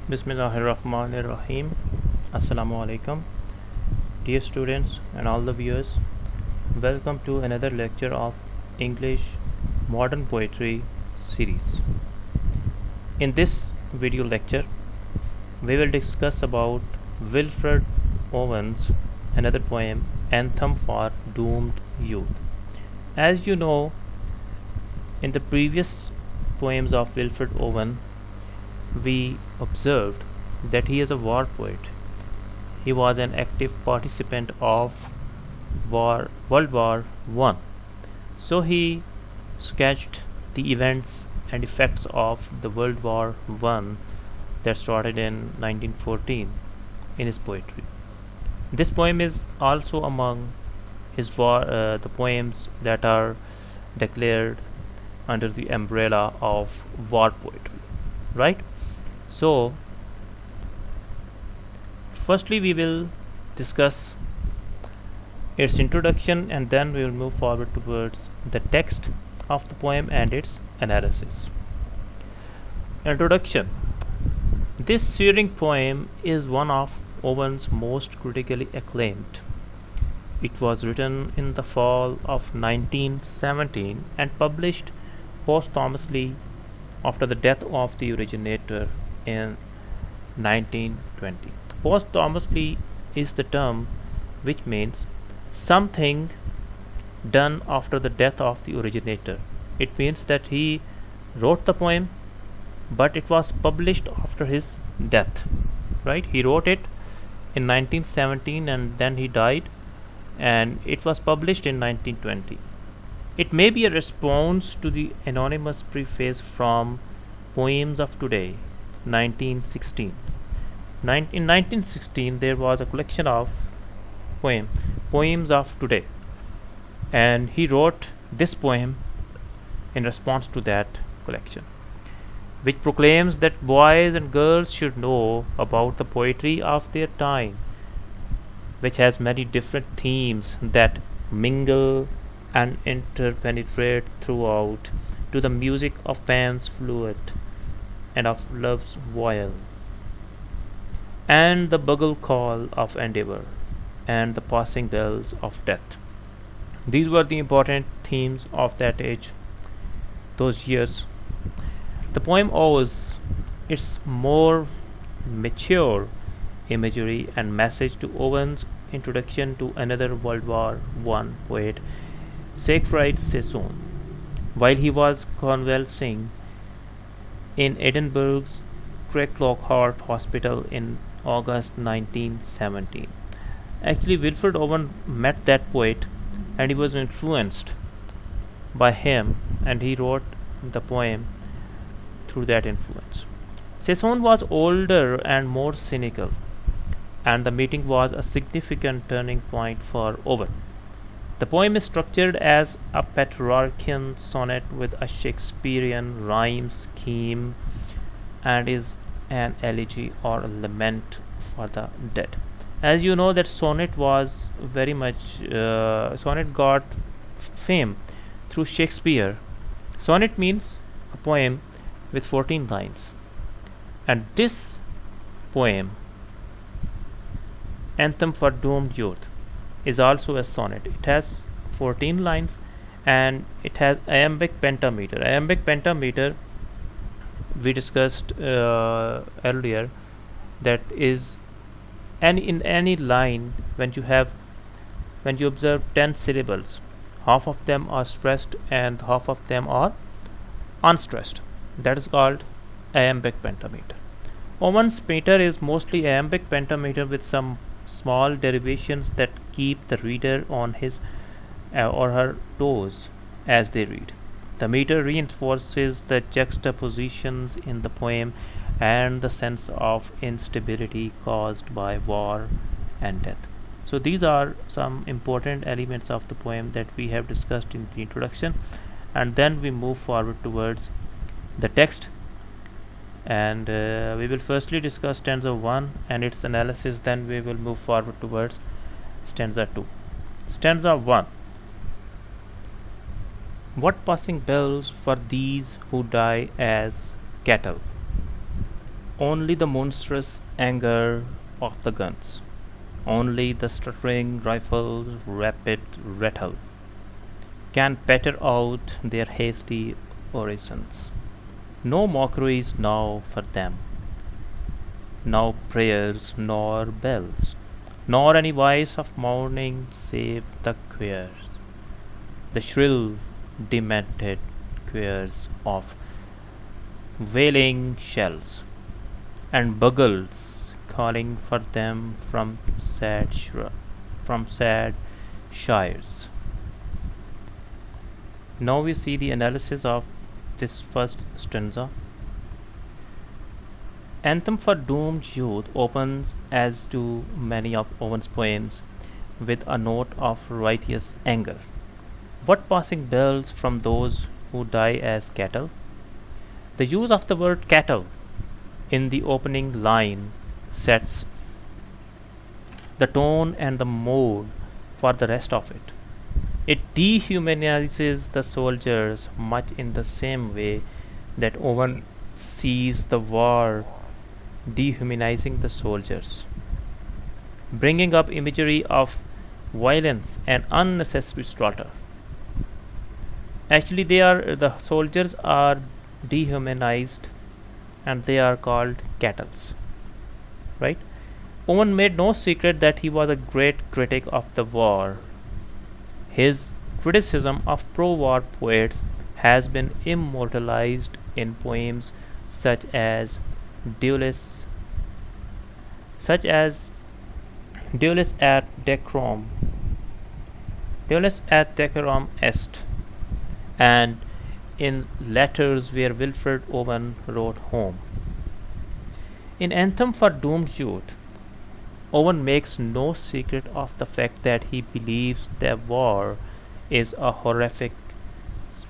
Bismillahirrahmanirrahim. Assalamu alaikum. Dear students and all the viewers, welcome to another lecture of English Modern Poetry series. In this video lecture, we will discuss about Wilfred Owen's another poem, Anthem for Doomed Youth. As you know, in the previous poems of Wilfred Owen, we observed that he is a war poet. He was an active participant of World War I. So he sketched the events and effects of the World War I that started in 1914 in his poetry. This poem is also among the poems that are declared under the umbrella of war poetry, right? So, firstly we will discuss its introduction and then we will move forward towards the text of the poem and its analysis. Introduction. This searing poem is one of Owen's most critically acclaimed. It was written in the fall of 1917 and published posthumously after the death of the originator in 1920. Posthumously is the term which means something done after the death of the originator. It means that he wrote the poem but it was published after his death, right? He wrote it in 1917 and then he died and it was published in 1920. It may be a response to the anonymous preface from Poems of Today, 1916. In 1916 there was a collection of Poems of Today, and he wrote this poem in response to that collection, which proclaims that boys and girls should know about the poetry of their time, which has many different themes that mingle and interpenetrate throughout to the music of Pan's flute and of love's viol, and the bugle call of endeavor, and the passing bells of death. These were the important themes of that age, those years. The poem owes its more mature imagery and message to Owen's introduction to another World War I poet, Sarfraz, while he was convalescing in Edinburgh's Craigclockhart Hospital in August 1917. Actually, Wilfred Owen met that poet and he was influenced by him and he wrote the poem through that influence. Sesson was older and more cynical, and the meeting was a significant turning point for Owen. The poem is structured as a Petrarchian sonnet with a Shakespearean rhyme scheme and is an elegy or a lament for the dead. As you know that sonnet was very much sonnet got fame through Shakespeare. Sonnet means a poem with 14 lines, and this poem, Anthem for Doomed Youth, is also a sonnet. It has 14 lines and it has iambic pentameter. Iambic pentameter we discussed earlier, that is in any line when you observe 10 syllables, half of them are stressed and half of them are unstressed. That is called iambic pentameter. Owen's meter is mostly iambic pentameter with some small derivations that keep the reader on his or her toes as they read. The meter reinforces the juxtapositions in the poem and the sense of instability caused by war and death. So these are some important elements of the poem that we have discussed in the introduction, and then we move forward towards the text, and we will firstly discuss stanza 1 and its analysis, then we will move forward towards stanza 2. Stanza 1. What passing bells for these who die as cattle? Only the monstrous anger of the guns, only the stuttering rifle's rapid rattle, can petter out their hasty orisons. No mockeries now for them, no prayers nor bells, nor any voice of mourning save the choirs, the shrill, demented choirs of wailing shells and bugles calling for them from sad shires. Now we see the analysis of this first stanza. Anthem for Doomed Youth opens, as do many of Owen's poems, with a note of righteous anger. What passing bells from those who die as cattle? The use of the word cattle in the opening line sets the tone and the mood for the rest of it. It dehumanizes the soldiers much in the same way that Owen sees the war dehumanizing the soldiers, bringing up imagery of violence and unnecessary slaughter. Actually, the soldiers are dehumanized and they are called cattles, right? Owen made no secret that he was a great critic of the war. His criticism of pro-war poets has been immortalized in poems such as Duelis, Duelis at Decorum, Duelis at Decorum Est, and in letters where Wilfred Owen wrote home. In Anthem for Doomed Youth, Owen makes no secret of the fact that he believes that war is a horrific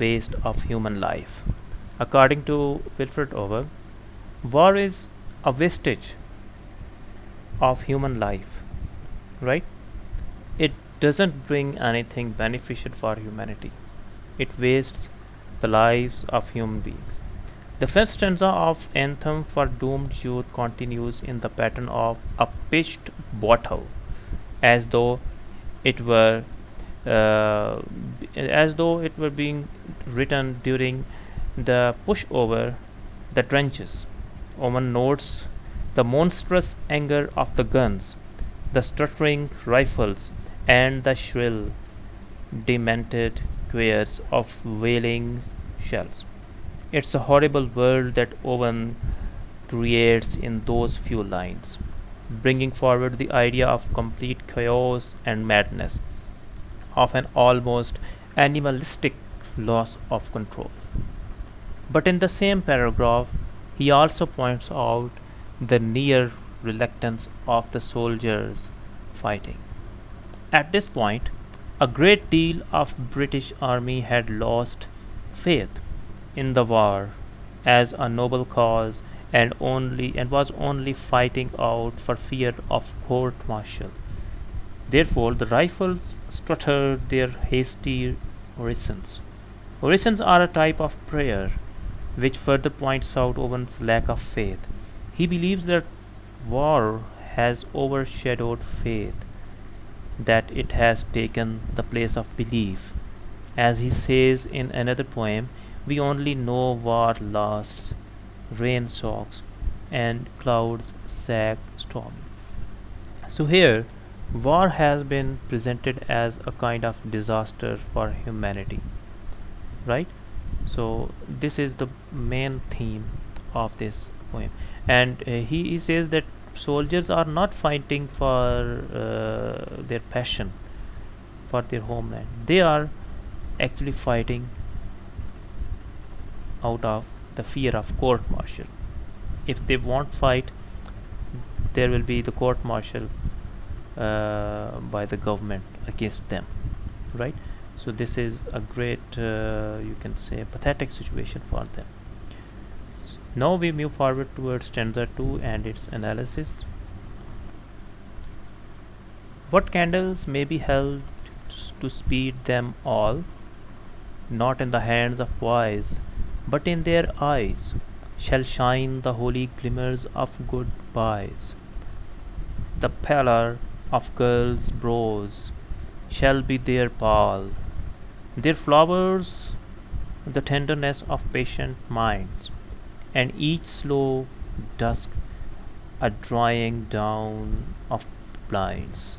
waste of human life. According to Wilfred Owen, war is a wastage of human life, right? It doesn't bring anything beneficial for humanity. It wastes the lives of human beings. The first stanza of Anthem for Doomed Youth continues in the pattern of a pitched bottle, as though it were being written during the push over the trenches. Owen notes the monstrous anger of the guns, the stuttering rifles, and the shrill, demented choirs of wailing shells. It's a horrible world that Owen creates in those few lines, bringing forward the idea of complete chaos and madness, of an almost animalistic loss of control. But in the same paragraph, he also points out the near reluctance of the soldiers fighting. At this point, a great deal of British army had lost faith in the war as a noble cause and was only fighting out for fear of court martial. Therefore, the rifles stuttered their hasty orisons. Orisons are a type of prayer, which further points out Owen's lack of faith. He believes that war has overshadowed faith, that it has taken the place of belief. As he says in another poem, we only know war lasts, rain soaks, and clouds sag stormy. So here, war has been presented as a kind of disaster for humanity, right? So this is the main theme of this poem, and he says that soldiers are not fighting for their passion, for their homeland. They are actually fighting out of the fear of court martial. If they won't fight, there will be the court martial by the government against them, right? So this is a great, you can say, pathetic situation for them. Now we move forward towards stanza 2 and its analysis. What candles may be held to speed them all, not in the hands of boys, but in their eyes, shall shine the holy glimmers of goodbyes. The pallor of girls' brows shall be their pall, their flowers the tenderness of patient minds, and each slow dusk a drying down of blinds.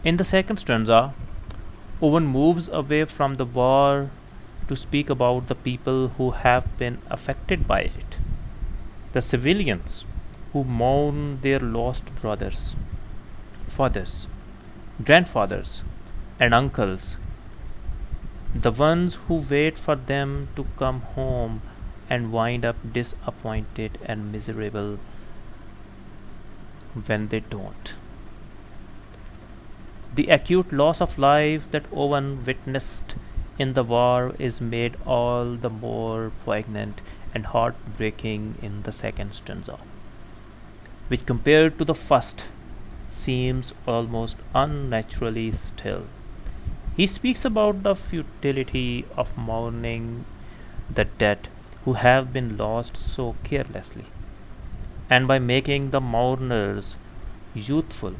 In the second stanza, Owen moves away from the war to speak about the people who have been affected by it, the civilians who mourn their lost brothers, fathers, grandfathers, and uncles, the ones who wait for them to come home and wind up disappointed and miserable when they don't. The acute loss of life that Owen witnessed in the war is made all the more poignant and heartbreaking in the second stanza, which compared to the first seems almost unnaturally still. He speaks about the futility of mourning the dead who have been lost so carelessly, and by making the mourners youthful,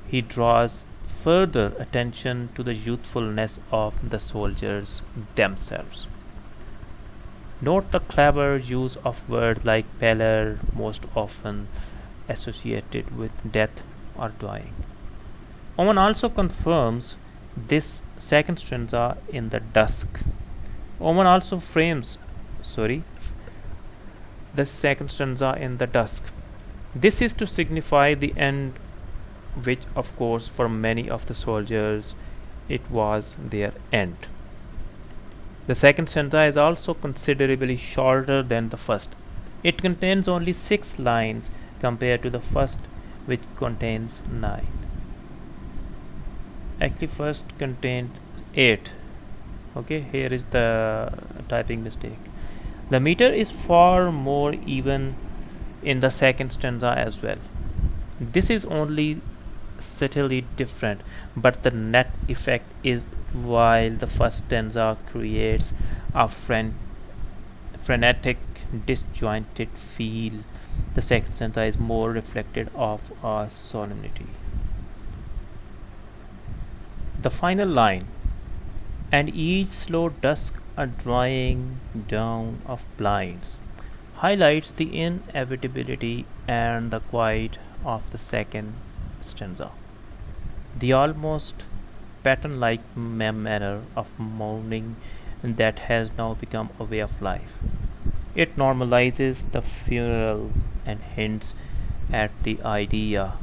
he draws further attention to the youthfulness of the soldiers themselves. Note the clever use of words like pallor, most often associated with death or dying. Owen also confirms this second stanza in the dusk. Owen also frames the second stanza in the dusk. This is to signify the end, which of course for many of the soldiers it was their end. The second stanza is also considerably shorter than the first. It contains only 6 lines compared to the first, which contains 9. Actually first contained 8. Okay, here is the typing mistake. The meter is far more even in the second stanza as well. This is only subtly different, but the net effect is, while the first stanza creates a frenetic, disjointed feel, the second stanza is more reflected of a solemnity. The final line, and each slow dusk a drying down of blinds, highlights the inevitability and the quiet of the second stanza. The almost pattern-like manner of mourning that has now become a way of life. It normalizes the funeral and hints at the idea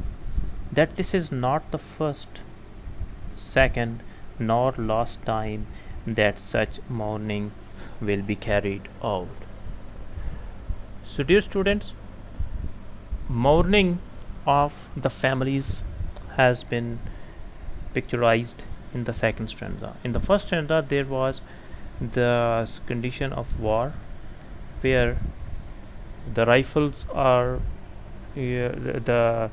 that this is not the first, second, nor last time that such mourning will be carried out. So, dear students, mourning of the families has been picturized in the second stanza. In the first stanza, there was the condition of war, where the rifles are the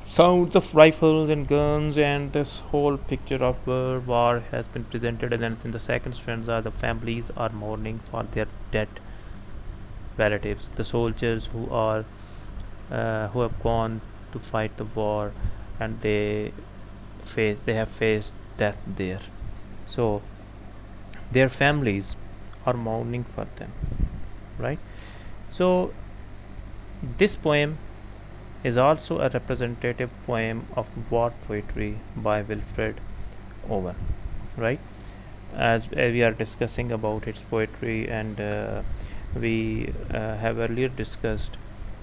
sounds of rifles and guns, and this whole picture of war has been presented. And then in the second stanza, the families are mourning for their dead relatives, the soldiers who have gone to fight the war, and they have faced death there. So their families are mourning for them, right? So this poem is also a representative poem of war poetry by Wilfred Owen, right? As we are discussing about its poetry, and we have earlier discussed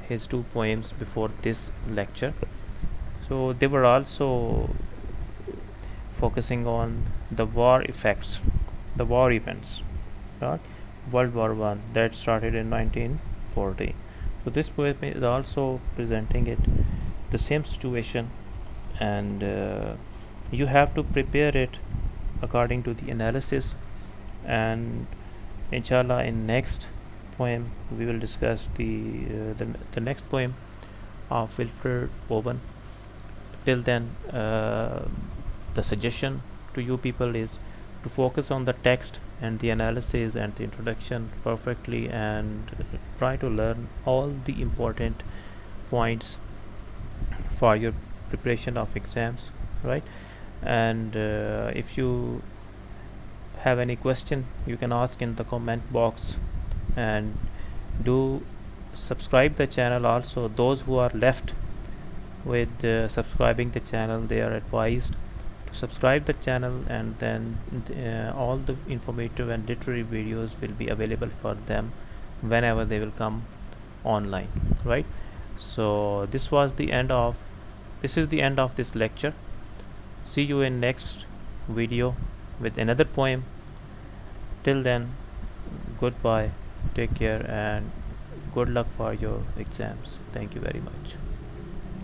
his 2 poems before this lecture. So they were also focusing on the war effects, the war events, right? World War I that started in 1940. So this poem is also presenting it, the same situation, and you have to prepare it according to the analysis. And inshallah, in next poem we will discuss the next poem of Wilfred Owen. Till then, the suggestion to you people is to focus on the text and the analysis and the introduction perfectly, and try to learn all the important points for your preparation of exams, right? And if you have any question, you can ask in the comment box, and do subscribe the channel. Also, those who are left with subscribing the channel, they are advised to subscribe the channel, and then all the informative and literary videos will be available for them whenever they will come online, right? So this is the end of this lecture. See you in next video with another poem. Till then, goodbye, take care, and good luck for your exams. Thank you very much.